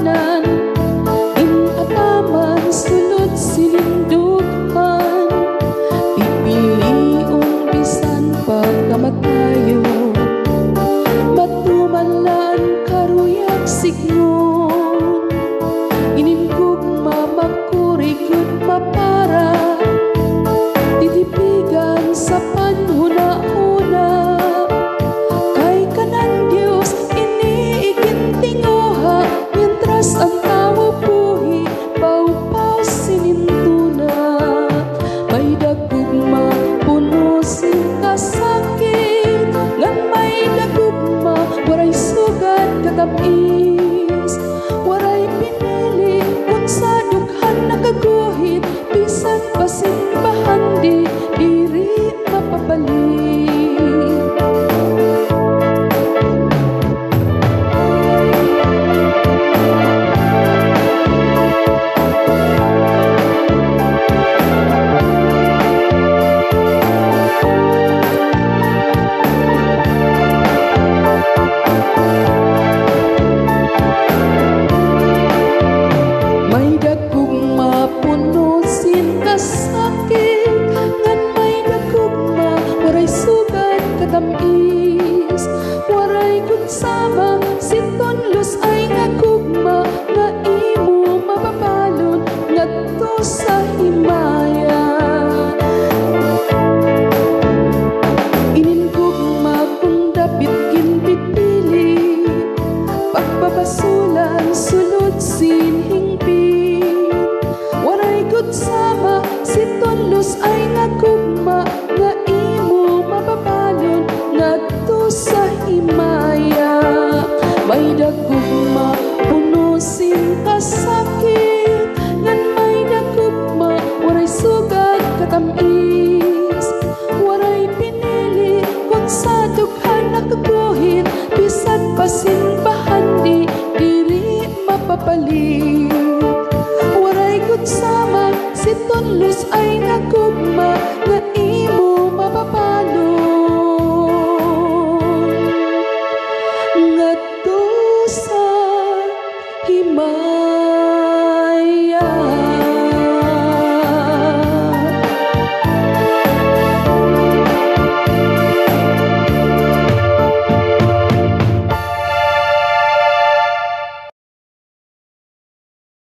tanan, inataman sulod sinindughan, pipiliong bisan pagkamatayo, matumalan karuyak signon, inimgugma makurigod mapara, titipigan sa panhuna-huna, kay kanan Diyos iniigintinguha, mientras ang tao buhi pau-pau sinintuna. May dagugma puno sin kasakit, ngan may dagugma waray sugat katamis, waray pinili kung sa dughan nakaguhit, bisan pasimbahan di diri mapabalik. May dagugma puno sin kasakit, ngan may dagugma waray sugat katamis, waray kunsama sintonlos ay ngagugma, nga imo mababalon ngadto sa himaya. Iningugma kung dapit ginpipili, pagbabasulan sulod sin hingpit, waray kunsama sintonlos ay ngagugma, nga imo mababalon ngadto sa himaya. May dagugma puno sin kasakit, ngan may dagugma waray sugat katamis, waray pinili kung sa dughan nakaguhit, bisan pasimbahan di diri mapabalik.